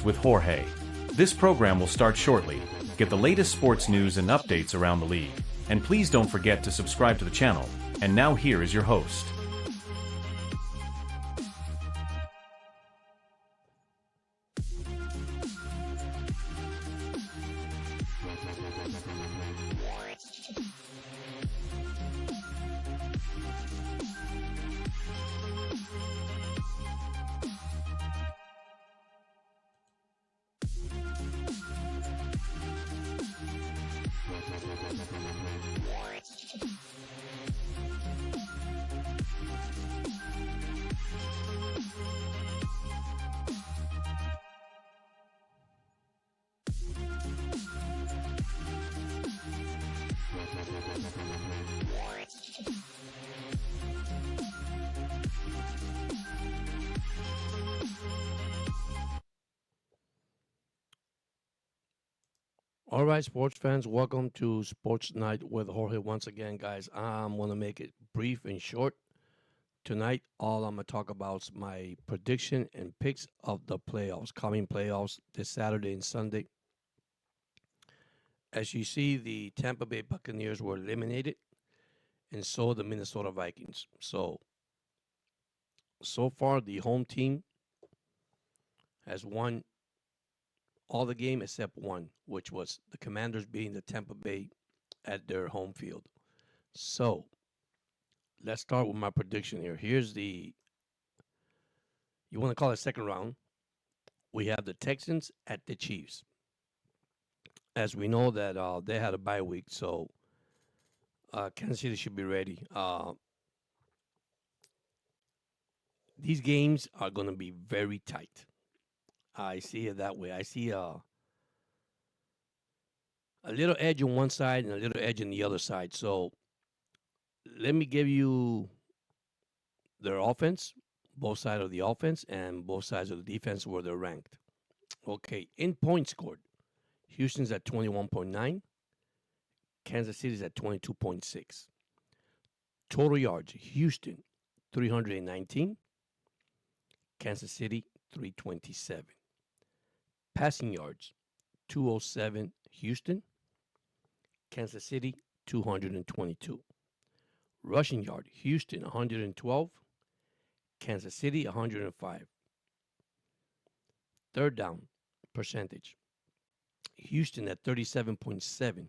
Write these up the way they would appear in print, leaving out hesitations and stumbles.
Nights with Jorge. This program will start shortly. Get the latest sports news and updates around the league. And please don't forget to subscribe to the channel. And now here is your host. All right, sports fans, welcome to Sports Night with Jorge once again, guys. I'm going to make it brief and short. Tonight, all I'm going to talk about is my prediction and picks of the playoffs, coming playoffs this Saturday and Sunday. As you see, the Tampa Bay Buccaneers were eliminated, and so the Minnesota Vikings. So far, the home team has won all the game except one, which was the Commanders beating the Tampa Bay at their home field. So let's start with my prediction here. Here's you want to call it second round. We have the Texans at the Chiefs. As we know that they had a bye week, so Kansas City should be ready. These games are going to be very tight. I see it that way. I see a little edge on one side and a little edge on the other side. So let me give you their offense, both sides of the offense and both sides of the defense where they're ranked. Okay, in points scored, Houston's at 21.9. Kansas City's at 22.6. Total yards, Houston, 319. Kansas City, 327. Passing yards, 207 Houston. Kansas City, 222. Rushing yard, Houston, 112. Kansas City, 105. Third down percentage, Houston at 37.7.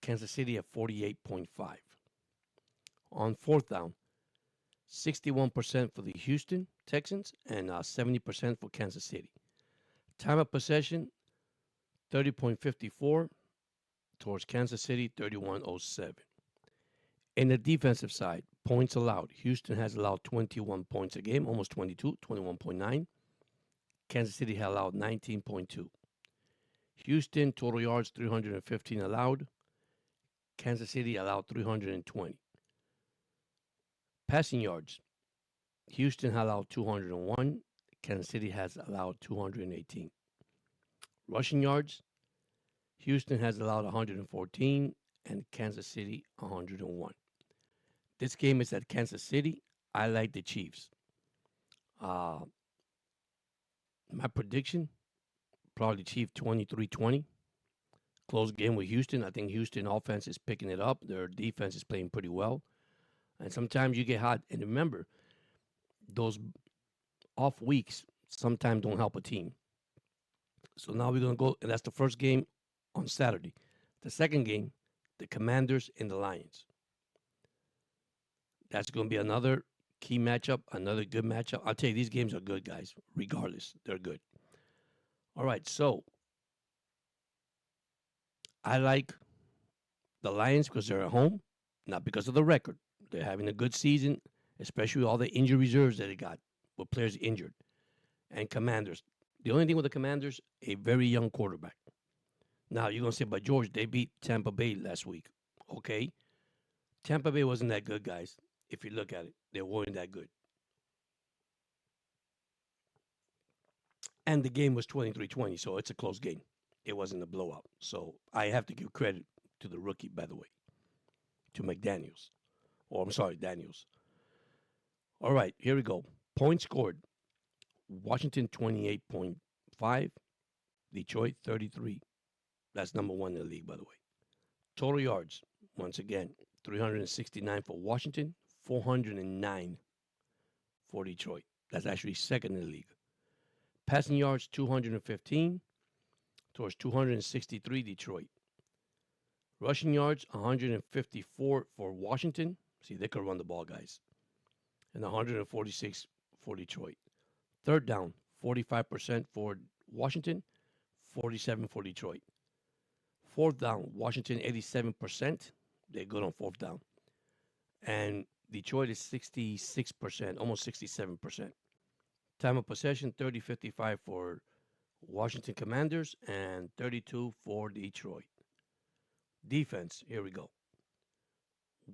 Kansas City at 48.5. On fourth down, 61% for the Houston Texans and 70% for Kansas City. Time of possession, 30.54 towards Kansas City, 31.07. In the defensive side, points allowed. Houston has allowed 21 points a game, almost 22, 21.9. Kansas City had allowed 19.2. Houston, total yards, 315 allowed. Kansas City allowed 320. Passing yards, Houston had allowed 201. Kansas City has allowed 218. Rushing yards, Houston has allowed 114 and Kansas City 101. This game is at Kansas City. I like the Chiefs. My prediction, probably Chiefs 23-20. Close game with Houston. I think Houston offense is picking it up. Their defense is playing pretty well. And sometimes you get hot. And remember, those off weeks sometimes don't help a team. So now we're going to go, and that's the first game on Saturday. The second game, the Commanders and the Lions. That's going to be another key matchup, another good matchup. I'll tell you, these games are good, guys. Regardless, they're good. All right, so I like the Lions because they're at home, not because of the record. They're having a good season, especially with all the injury reserves that they got with players injured. And Commanders. The only thing with the Commanders, a very young quarterback. Now, you're going to say, but George, they beat Tampa Bay last week. Okay. Tampa Bay wasn't that good, guys. If you look at it, they weren't that good. And the game was 23-20, so it's a close game. It wasn't a blowout. So I have to give credit to the rookie, by the way, to McDaniels. Or I'm sorry, Daniels. All right, here we go. Points scored. Washington 28.5. 5. Detroit 33. That's number one in the league, by the way. Total yards, once again, 369 for Washington, 409 for Detroit. That's actually second in the league. Passing yards, 215 towards 263 Detroit. Rushing yards, 154 for Washington. See, they could run the ball, guys. And 146 for Detroit. Third down, 45% for Washington, 47 for Detroit. Fourth down, Washington 87%. They're good on fourth down. And Detroit is 66%, almost 67%. Time of possession, 30-55 for Washington Commanders and 32 for Detroit. Defense, here we go.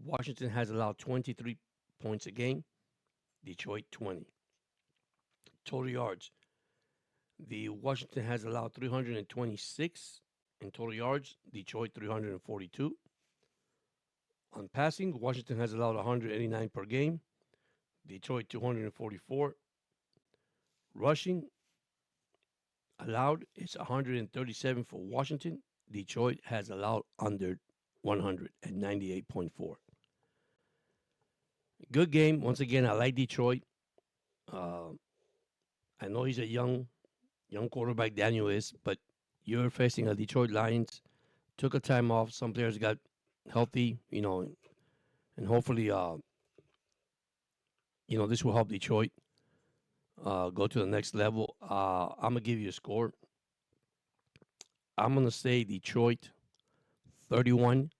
Washington has allowed 23 points a game. Detroit 20. Total yards. The Washington has allowed 326 in total yards. Detroit 342. On passing, Washington has allowed 189 per game. Detroit 244. Rushing allowed is 137 for Washington. Detroit has allowed under 100 at 98.4. Good game. Once again, I like Detroit. I know he's a young quarterback, Daniel is, but you're facing a Detroit Lions. Took a time off. Some players got healthy, and hopefully, this will help Detroit go to the next level. I'm gonna give you a score. I'm gonna say Detroit 31.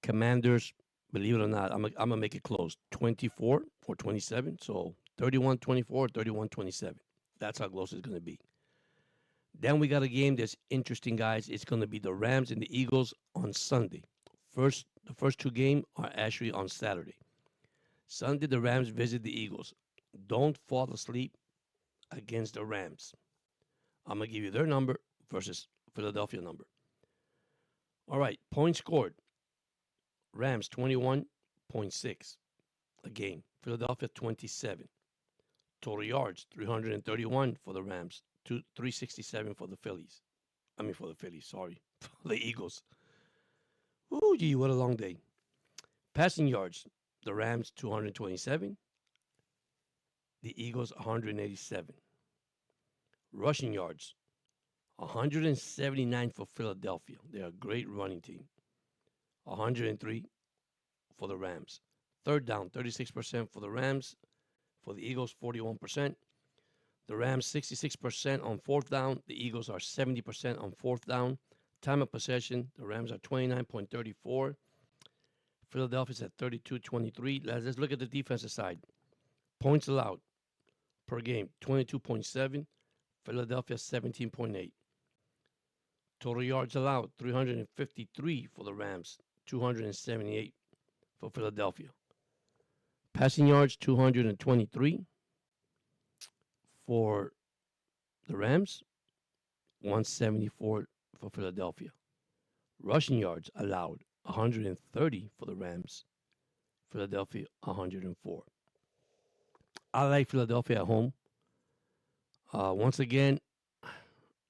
Commanders, believe it or not, I'm gonna make it close. 24 or 27. So 31-24, 31-27. That's how close it's gonna be. Then we got a game that's interesting, guys. It's gonna be the Rams and the Eagles on Sunday. The first two games are actually on Saturday. Sunday, the Rams visit the Eagles. Don't fall asleep against the Rams. I'm going to give you their number versus Philadelphia number. All right, points scored. Rams 21.6 a game. Philadelphia 27. Total yards 331 for the Rams, 367 for the Phillies. For the Phillies, sorry. For the Eagles. Ooh, gee, what a long day. Passing yards, the Rams 227. The Eagles 187. Rushing yards, 179 for Philadelphia. They're a great running team. 103 for the Rams. Third down, 36% for the Rams. For the Eagles, 41%. The Rams, 66% on fourth down. The Eagles are 70% on fourth down. Time of possession, the Rams are 29.34. Philadelphia's at 32-23. Let's look at the defensive side. Points allowed per game, 22.7. Philadelphia, 17.8. Total yards allowed, 353 for the Rams, 278 for Philadelphia. Passing yards, 223 for the Rams, 174 for Philadelphia. Rushing yards allowed, 130 for the Rams. Philadelphia, 104. I like Philadelphia at home. Once again,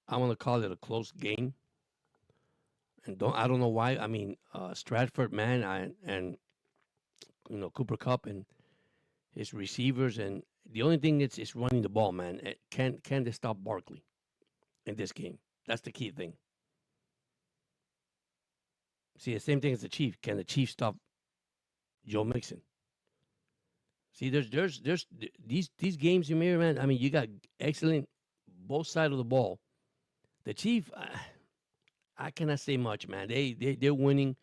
I want to call it a close game. And I don't know why. Stratford, man, and Cooper Kupp and his receivers, and the only thing is running the ball, man. Can they stop Barkley in this game? That's the key thing. See, the same thing as the Chiefs. Can the Chiefs stop Joe Mixon? See, there's these games, man. You got excellent both sides of the ball. The Chiefs, I cannot say much, man. They're winning.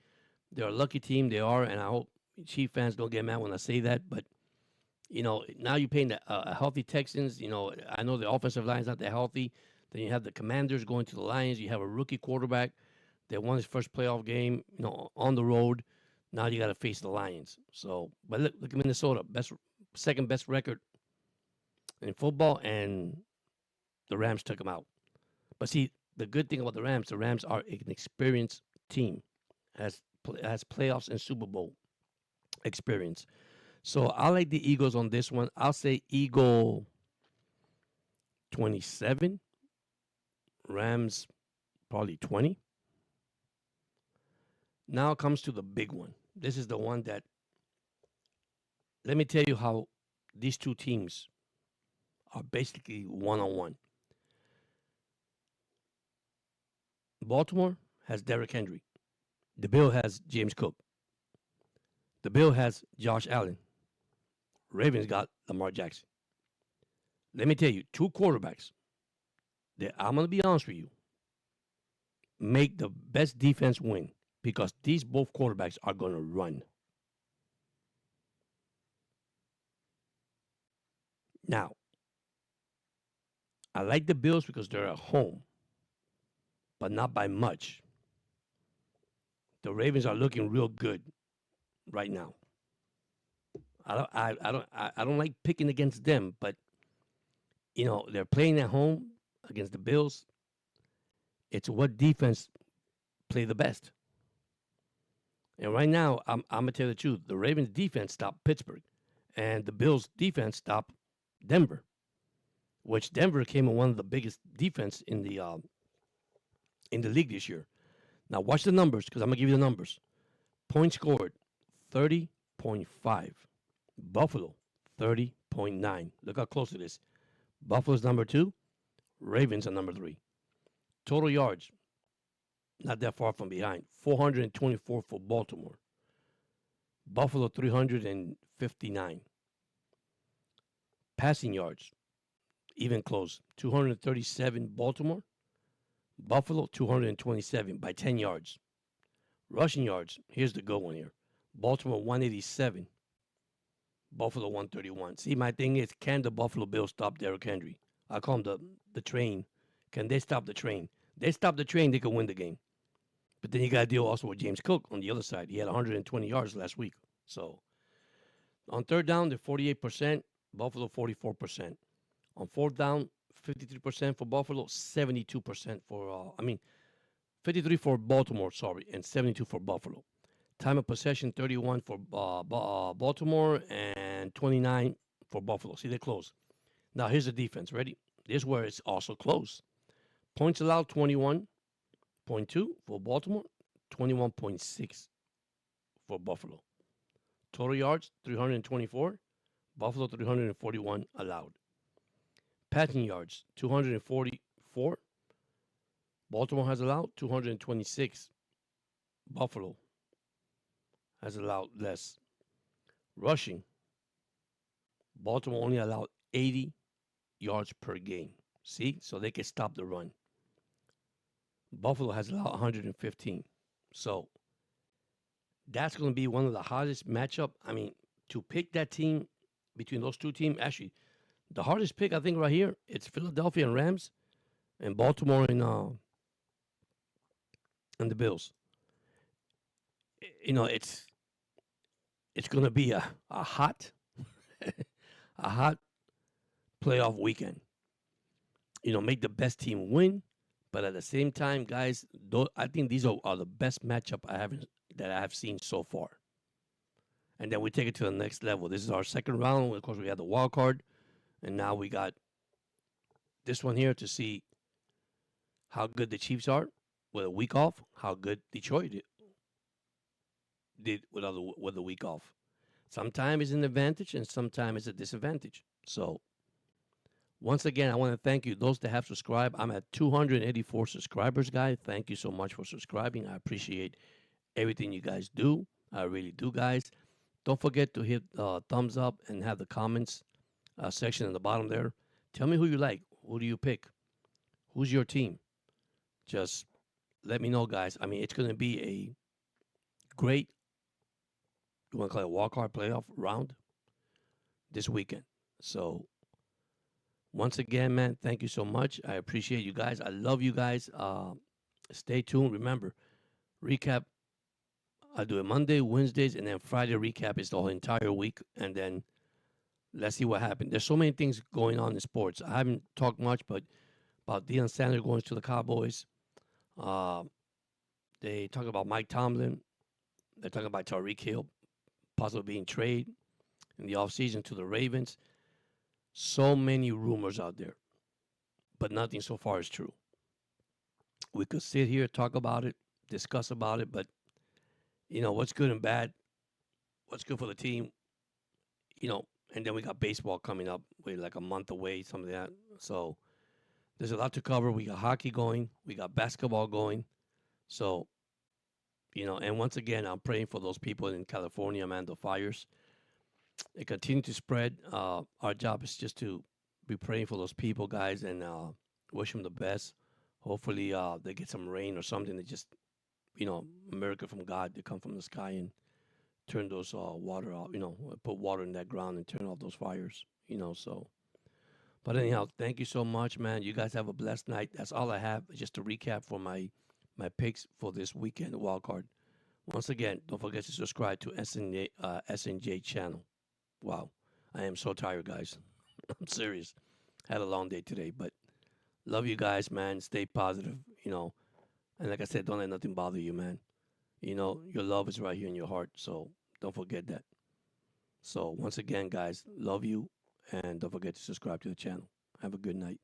They're a lucky team. They are, and I hope Chief fans don't get mad when I say that. But now you're paying a healthy Texans. I know the offensive line's not that healthy. Then you have the Commanders going to the Lions. You have a rookie quarterback that won his first playoff game, on the road. Now you got to face the Lions. So, but look at Minnesota, second best record in football, and the Rams took them out. But see, the good thing about the Rams are an experienced team, has playoffs and Super Bowl experience. So I like the Eagles on this one. I'll say Eagle 27. Rams probably 20. Now comes to the big one. This is the one that, let me tell you how these two teams are basically one on one. Baltimore has Derrick Henry. The Bill has James Cook. The Bill has Josh Allen. Ravens got Lamar Jackson. Let me tell you, two quarterbacks that I'm going to be honest with you make the best defense win because these both quarterbacks are going to run. Now, I like the Bills because they're at home, but not by much. The Ravens are looking real good right now. I don't like picking against them, but they're playing at home against the Bills. It's what defense play the best. And right now, I'm gonna tell you the truth. The Ravens defense stopped Pittsburgh, and the Bills defense stopped Denver, which Denver came in one of the biggest defense in the league this year. Now watch the numbers because I'm gonna give you the numbers. Points scored, 30.5. Buffalo, 30.9. Look how close it is. Buffalo's number 2. Ravens are number 3. Total yards, not that far from behind. 424 for Baltimore. Buffalo, 359. Passing yards, even close. 237 Baltimore. Buffalo, 227 by 10 yards. Rushing yards, here's the good one here. Baltimore, 187. Buffalo, 131. See, my thing is, can the Buffalo Bills stop Derrick Henry? I call him the train. Can they stop the train? They stop the train, they can win the game. But then you got to deal also with James Cook on the other side. He had 120 yards last week. So on third down, they're 48%. Buffalo, 44%. On fourth down, 53% for Buffalo, 72% for, 53 for Baltimore, sorry, and 72 for Buffalo. Time of possession, 31 for Baltimore and 29 for Buffalo. See, they're close. Now, here's the defense. Ready? This is where it's also close. Points allowed, 21.2 for Baltimore, 21.6 for Buffalo. Total yards, 324. Buffalo, 341 allowed. Passing yards, 244. Baltimore has allowed 226. Buffalo has allowed less. Rushing, Baltimore only allowed 80 yards per game. See? So they can stop the run. Buffalo has allowed 115. So that's going to be one of the hardest matchup. To pick that team between those two teams, actually, the hardest pick I think right here, it's Philadelphia and Rams and Baltimore and the Bills. It's going to be a hot a hot playoff weekend. Make the best team win, but at the same time, guys, I think these are the best matchup that I have seen so far. And then we take it to the next level. This is our second round. Of course, we had the wild card, and now we got this one here to see how good the Chiefs are with a week off, how good Detroit did with the week off. Sometimes it's an advantage, and sometimes it's a disadvantage. So, once again, I want to thank you, those that have subscribed. I'm at 284 subscribers, guys. Thank you so much for subscribing. I appreciate everything you guys do. I really do, guys. Don't forget to hit thumbs up and have the comments section in the bottom there. Tell me who you like. Who do you pick? Who's your team? Just let me know, guys. It's going to be a great, you want to call it a walk-hard playoff round this weekend. So, once again, man, thank you so much. I appreciate you guys. I love you guys. Stay tuned. Remember, recap, I do it Monday, Wednesdays, and then Friday recap is the whole entire week. And then let's see what happened. There's so many things going on in sports. I haven't talked much, but about Deion Sanders going to the Cowboys. They talk about Mike Tomlin. They're talking about Tyreek Hill possibly being traded in the offseason to the Ravens. So many rumors out there, but nothing so far is true. We could sit here, talk about it, discuss about it, but what's good and bad, what's good for the team, you know. And then we got baseball coming up. We're like a month away, something like that. So there's a lot to cover. We got hockey going, we got basketball going. So and once again, I'm praying for those people in California, man. The fires, they continue to spread. Our job is just to be praying for those people, guys, and wish them the best. Hopefully, they get some rain or something that just, a miracle from God to come from the sky and turn those water out, put water in that ground and turn off those fires, so. But anyhow, thank you so much, man. You guys have a blessed night. That's all I have. Just to recap for my picks for this weekend wild card. Once again, don't forget to subscribe to SNJ channel. Wow, I am so tired, guys. I'm serious. Had a long day today, but love you guys, man. Stay positive, and like I said, don't let nothing bother you, man. Your love is right here in your heart, so don't forget that. So once again, guys, love you, and don't forget to subscribe to the channel. Have a good night.